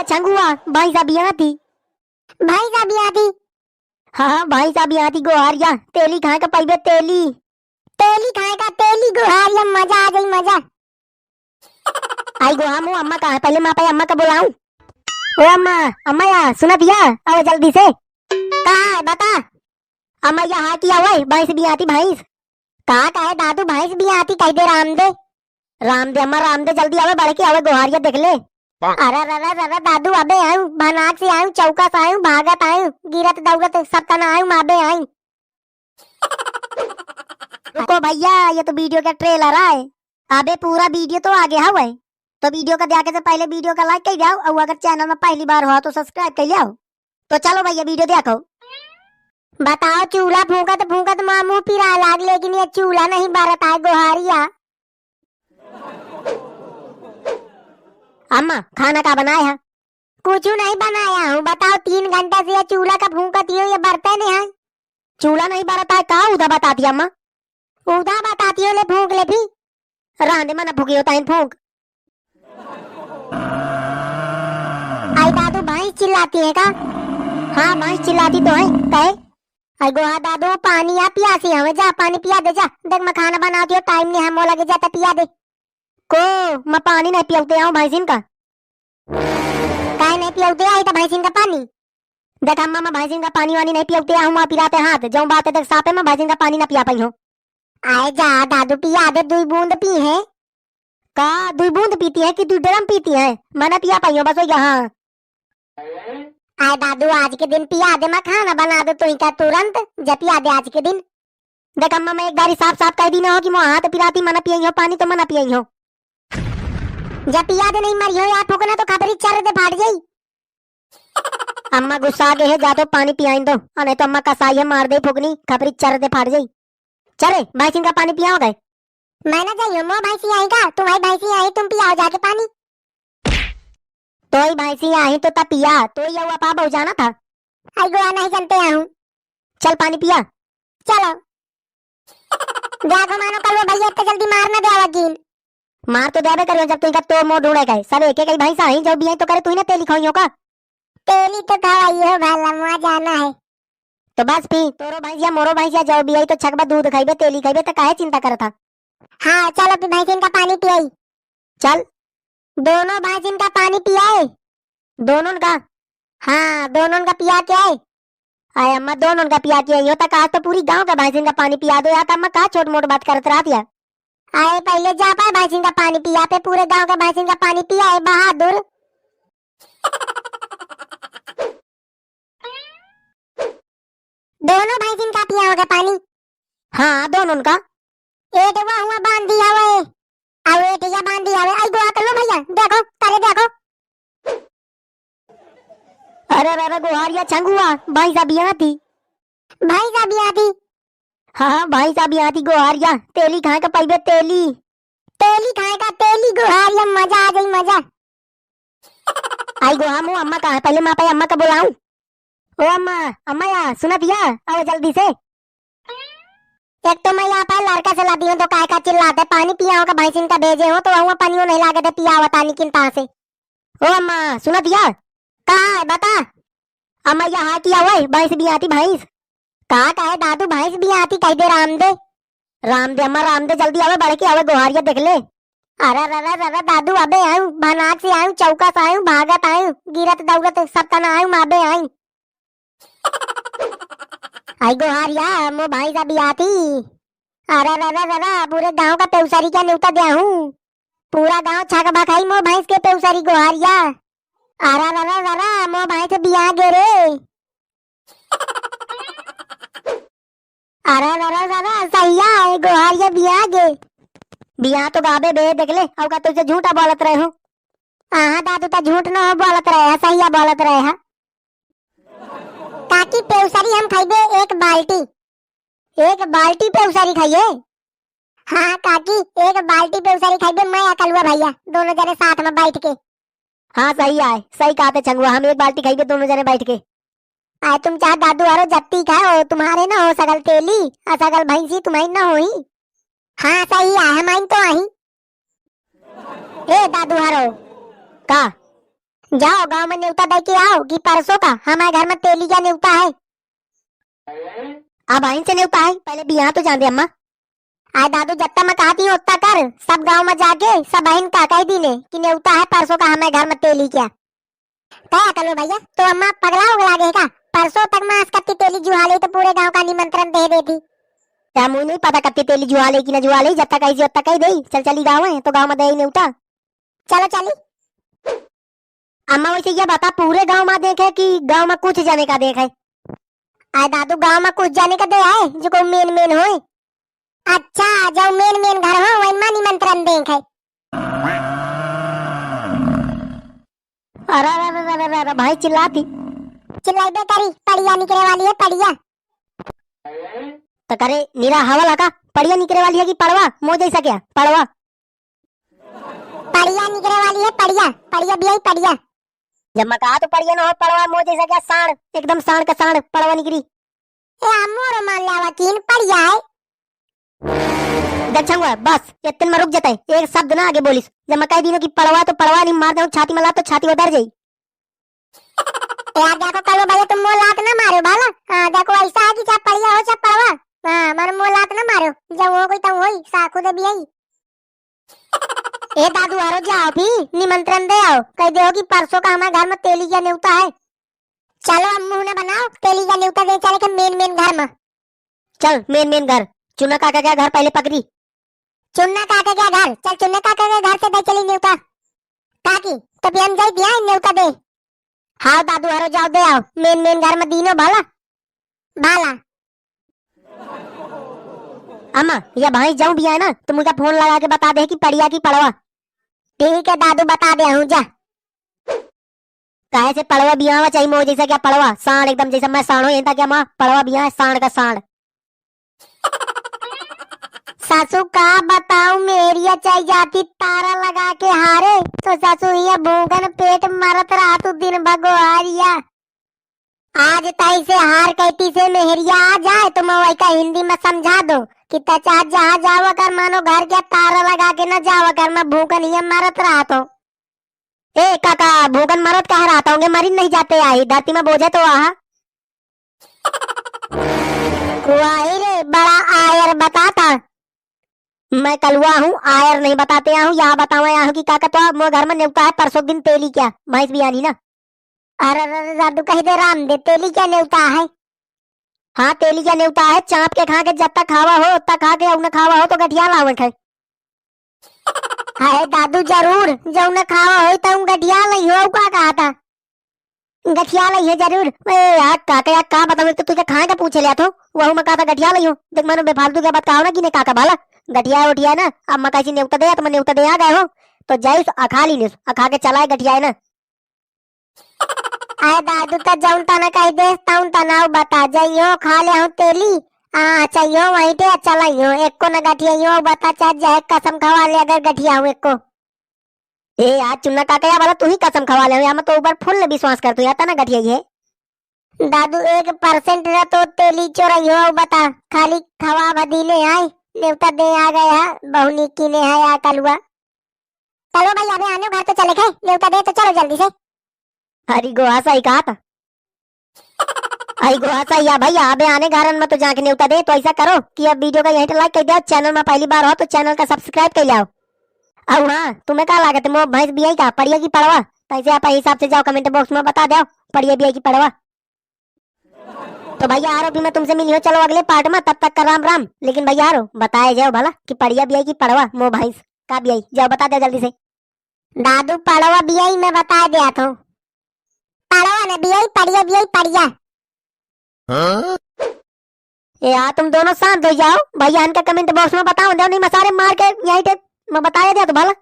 गोहारिया छंगुआ भाई साहब यहाँ थी। भाई साहब यहाँ थी। हाँ भाई साहब यहाँ थी गोहारिया। तेली खाए का पाइबे तेली। तेली खाएगा तेली गोहारिया, मजा आ गई मजा। आई गोहा मुँह अम्मा कहाँ है, पहले माँ पे अम्मा का बुलाऊं। ओ अम्मा, अम्मा यार सुना दिया, आओ जल्दी से। कहाँ है बता। अम्मा यहाँ किया हुआ है, भैंस भी आती भैंस। कहाँ का है दादू, भैंस भी आती कह दे रामदे। रामदे अम्मा रामदे जल्दी आवे, बढ़ के आवे गोहारिया देख ले। अरे रे रे दादू अबे आयु, भनाक से आयु, चौका से आयु, भागत आयु, गिरत दौड़त सब तना आयु, माबे आयु। रुको भैया, ये तो वीडियो का ट्रेलर है। अबे पूरा वीडियो तो आ गया हुआ है, तो वीडियो का देखे से पहले वीडियो का लाइक कर जाओ, और अगर चैनल में पहली बार हो तो सब्सक्राइब कर लिया। तो चलो भैया वीडियो देखो। बताओ चूल्हा फूंकत मामू पिरा लाग, लेकिन ये चूल्हा नहीं बरत है गोहारिया। अम्मा खाना का बनाया है? कुछ नहीं बनाया हूँ, बताओ 3 घंटा से ये चूल्हा का फूंकती हूँ, ये बरते नहीं है। चूल्हा नहीं बरता है का? उदा बताती अम्मा। उदा बताती हो, ले फूंक ले भी। रांधे मना फूकी होता है फूंक। आई दादू भैंस चिल्लाती है का? हाँ भैंस चिल्लाती तो है, कहे। आई गोहा दादू पानी या पियासी हमें, जा पानी पिया दे जा। देख मैं खाना बनाती हूँ, टाइम नहीं हम लगे जाता, पिया दे को। मैं पानी नहीं पियाते आऊँ भैंसिन का। काहे नहीं पियाते आई तो भैंसिन का पानी। देख अम्मा मैं भैंसिन का पानी वानी नहीं पियाते आऊँ, मैं पिलाते हाथ जो बात है, देख सापे में भैंसिन का पानी ना पिया पाई हो। आए जा दादू पिया दे, 2 बूंद पी है का? 2 बूंद पीती है कि 2 ड्रम पीती है? मैं ना पिया पाई हूँ बस वही। हाँ आए दादू आज के दिन पिया दे, मैं खाना बना दे तू का तुरंत, जब पिया दे आज के दिन। देख अम्मा मैं एक बारी साफ साफ कह दी ना हो कि मैं हाथ पिलाती मना पियई हो पानी, तो मना पियई हो। जब पिया दे नहीं मरी हो यार, फूकना तो खबरी चर दे फाट जाई। अम्मा गुस्सा गए है, जा तो पानी पियाई दो, नहीं तो अम्मा कसाई है मार दे फुकनी, खबरी चर दे फाट जाई। चले भैंसिन का पानी पिया हो गए। मैं ना जाइयो, मो भैंसी आई का, तुम्हारी भैंसी आई, तुम पियाओ जाके पानी। तो ही भैंसी आई तो तब पिया, तो ही हुआ पा बहु जाना था। आई गोवा नहीं जानते हूँ। चल पानी पिया। चलो देखो मानो कल वो भैया इतना जल्दी मार ना दे वकील। मार तो देबे करियो, जब तुई का तो मोड़ ढूंढे गए सब एक एक भैंसा आई, जो भी आई तो करे तू ही ना तेली खाइयो का। तेली तो खवाई हो भला, मुआ जाना है तो बस पी, तोरो भैंसिया मोरो भैंसिया जो भी आई तो छकबा दूध खाइबे तेली खाइबे, तो काहे चिंता करता। हाँ चलो फिर भैंसिन का पानी पियाई। चल दोनों भैंसिन का पानी पियाए। दोनों का? हाँ दोनों का पिया के आए। आए अम्मा दोनों का पिया के आई हो, तक आज तो पूरी गांव का भैंसिन का पानी पिया दो यार। अम्मा का छोट मोट बात करत रहा दिया। आए पहले जा पाए भैंसिन का पानी पिया पे, पूरे गांव का भैंसिन का पानी पिया है बहादुर। दोनों भैंसिन का पिया होगा पानी। हाँ दोनों का। एक हुआ बांध दिया हुआ, अब एक या बांध दिया हुआ। आई गोवा कर लो भैया, देखो तारे देखो। अरे रे गोहारिया छंगुआ भाई साहब यहाँ थी। भाई साहब यहाँ थी। हाँ भाई साहब यहाँ थी गोहारिया। तेली खाए का पाइबे तेली। तेली खाएगा तेली गोहारिया, मजा आ गई मजा। आई गोहा मुँह अम्मा कहाँ है, पहले माँ पे अम्मा का बुलाऊं। ओ अम्मा, अम्मा यार सुना दिया, आओ जल्दी से। एक तो मैं यहाँ पर लड़का चला दी हूँ, तो काय का चिल्लाते पानी पिया होगा भैंसिन का भेजे हो, तो वहाँ पानी नहीं लागे थे पिया हुआ तानी किन से। ओ अम्मा सुना दिया। कहाँ है बता। अम्मा यहाँ किया हुआ है, भैंस भी आती भैंस। कहाँ का है दादू, भैंस भी आती कह दे रामदे। रामदे अम्मा रामदे जल्दी आवे, बढ़ के आवे गोहारिया देख ले। अरे रे दादू अबे आयु, भनाक से आयु, चौका से आयु, भागत आयु, गिरत दौड़त सब तना आयु, माबे आयु। आई गोहारिया मो भाई साहब आती। अरे रे पूरे गांव का पेउसारी क्या न्यूता दिया हूँ, पूरा गांव छक बखाई मो भैंस के पेउसारी गोहारिया। अरे रे मो भैंस बिया गे रे। अरे रे सही है गोहारिया बिया गे। बिया तो गाबे बे देख ले, अब का तुझे झूठा बोलत रहे हो। हाँ दादू तो झूठ न हो बोलत रहे, सही बोलत रहे है। काकी पेउसारी हम खाइबे एक बाल्टी पेउसारी खाइए। हाँ काकी एक बाल्टी पेउसारी खाइबे, मैं अकलुआ भैया दोनों जने साथ में बैठ के। हाँ सही आए, सही कहते छंगुआ, हम एक बाल्टी खाइबे दोनों जने बैठ के। आए तुम चाहे दादू आरो जत्ती खाओ, तुम्हारे ना हो सकल तेली और सकल भैंसी तुम्हारी ना होई। हाँ सही है, हमारी तो आई। ए दादू हारो का जाओ गांव में न्योता दे के आओ कि परसों का हमारे घर में तेली का न्योता है। अब आइन से न्योता है, पहले बियाह तो जान दे अम्मा। आय दादू जत्ता मैं कहती हूँ उतना कर, सब गांव में जाके सब बहन का कह दीने कि न्योता है परसों का हमारे घर में तेली क्या। क्या करो भैया, तो अम्मा पगला उगला गए का? परसों तक मैं कत्ती तेली जुहा ली तो पूरे गांव का निमंत्रण दे देती। क्या मुझे नहीं पता कत्ती तेली जुआ ले कि न जुआ ले, जब तक आई तब तक ही दे। चल चली गाँव है तो गाँव में दे न्योता। चलो चली। अम्मा वैसे ये बता, पूरे गांव में देखे कि गांव में कुछ जाने का देखे? आय दादू गांव में कुछ जाने का दे आए जो को मेन मेन होए। अच्छा जो मेन मेन घर हो वही में निमंत्रण देखे। अरे अरे अरे अरे अरे भाई चिल्लाती। चिल्लाइबे करी, पड़िया निकले वाली है पड़िया। तो करे नीरा हवा लगा, पड़िया निकले वाली है कि पड़वा? मो जैसा क्या पड़वा? पड़िया निकले वाली है पड़िया, पड़िया भी आई पड़िया। जब मैं कहा तो पड़िया ना हो पड़वा, मो जैसा क्या साढ़, एकदम साढ़ का साढ़ पड़वा निकली। ए अमोर मान लावा तीन पड़िया है। दच्छंगा बस इतने में रुक जाता है, एक शब्द ना आगे बोलिस। जब मैं कह दी कि पड़वा तो पड़वा, नहीं मार दूं छाती में ला तो छाती उधर जाई। यार देखो कलो भैया तुम मोह लात ना मारो बाला। हाँ देखो ऐसा है कि चाहे पड़िया हो चाहे पड़वा, हाँ मारो मोह लात ना मारो। जब वो कोई तब वही साखू दे भी आई। ए दादू आरो जाओ भी निमंत्रण दे आओ, कह दो कि परसों का हमारे घर में तेली का न्योता है। चलो अब मुंह ना बनाओ, तेली का न्योता दे चले के मेन मेन घर में। चल मेन मेन घर, चुना काका का घर पहले पकड़ी। चुन्ना काका का घर, चल चुन्ना काका के घर से दे चली न्योता। काकी तो भी हम जाई दिया न्योता दे। हाँ दादू आरो जाओ दे आओ, मेन मेन घर में दीनो भाला भाला। अम्मा या भाई जाऊं भी है ना तो मुझे फोन लगा के बता दे कि पड़िया की पड़वा। ठीक है दादू बता दे हूँ जा। काहे से पड़वा बियाह चाहिए मो जैसा क्या पड़वा सांड, एकदम जैसा मैं साणो ये था क्या माँ, पड़वा बियाह है सांड का सांड। सासू का बताऊं मेरी चाहिए जाती तारा लगा के हारे तो सासू ये भूखन पेट मरत रहा तू दिन भगवारिया। आज ताई से हार कहती से मेहरिया आ जाए तो मैं वही का हिंदी में समझा दो कि तचा जहाँ जावा कर मानो घर क्या तारा लगा के न जावा कर, मैं भूखन ये मरत रहा तो। ए काका भूखन मरत कह रहा था, मरी नहीं जाते आई धरती में बोझे तो आहा। रे बड़ा आयर बताता। मैं कलुआ हूँ, आयर नहीं बताते हूँ। यहाँ बताओ यहाँ की काका तो मोर घर में न्योता है परसों दिन तेली क्या भैंस भी आनी ना। अरे दादू कही दे राम दे तेली क्या न्योता है? हाँ तेली क्या न्योता है, चाप के खा के जब तक खावा हो तब खा के उन्हें खावा हो तो गठिया लावन खाए। हाय दादू जरूर जो उन्हें खावा हो तो गठिया लई हो का कहा था। गठिया लई है जरूर। यार काका यार का बताऊँ, तो तुझे खाए का पूछे लिया तो वह मैं कहा था गठिया लई हो। देख मैंने बेफालतू क्या बताओ ना कि ने काका भाला गठिया उठिया ना। अब मैं कैसी न्योता दे तो मैं न्योता दे आ गए हो तो जाइस अखा ली अखा के चलाए गठिया है ना। आए दादू तो जाऊं तना कह दे ताऊं तनाव बता जाइयो खा ले हूं तेली। हाँ चाहिए वहीं पे चलाइयो एक को न गठिया बता चाहे जाए कसम खवा ले अगर गठिया हूं एक को। ए आज चुन्ना काका या वाला तू ही कसम खवा ले, या मैं तो ऊपर फुल विश्वास कर तू या ना गठिया ये। दादू 1% रा तो तेली चोरइयो बता, खाली खवा बदीने आए न्योता दे आ गए है बहुनी की ने है या कलुआ। चलो भाई अबे आने घर तो चले गए न्योता दे तो चलो जल्दी से। हरी गोहा सही कहा था। आई गोहा सही या भैया अबे आने घर में तो जाके न्योता दे। तो ऐसा करो कि अब वीडियो का यहीं लाइक कर दो, चैनल में पहली बार हो तो चैनल का सब्सक्राइब कर लियाओ। अब हाँ तुम्हें क्या लागत है, भैंस भी आई का पड़िया की पड़वा? तो ऐसे आप हिसाब से जाओ कमेंट बॉक्स में बता दो पड़िया भी आई की पड़वा। तो भैया आरो भी मैं तुमसे मिली हो, चलो अगले पार्ट में, तब तक का राम राम। लेकिन भैया आरो बताए जाओ भला कि पड़िया भी आई की पड़वा मो भैंस का भी आई, जाओ बता दो जल्दी से। दादू पड़वा भी आई मैं बता दिया था, पड़वा ने भी आई पड़िया भी आई पड़िया। यार तुम दोनों शांत हो जाओ भैया, इनका कमेंट बॉक्स में बताओ, नहीं मैं सारे मार के यहीं मैं बताया दिया तो भला।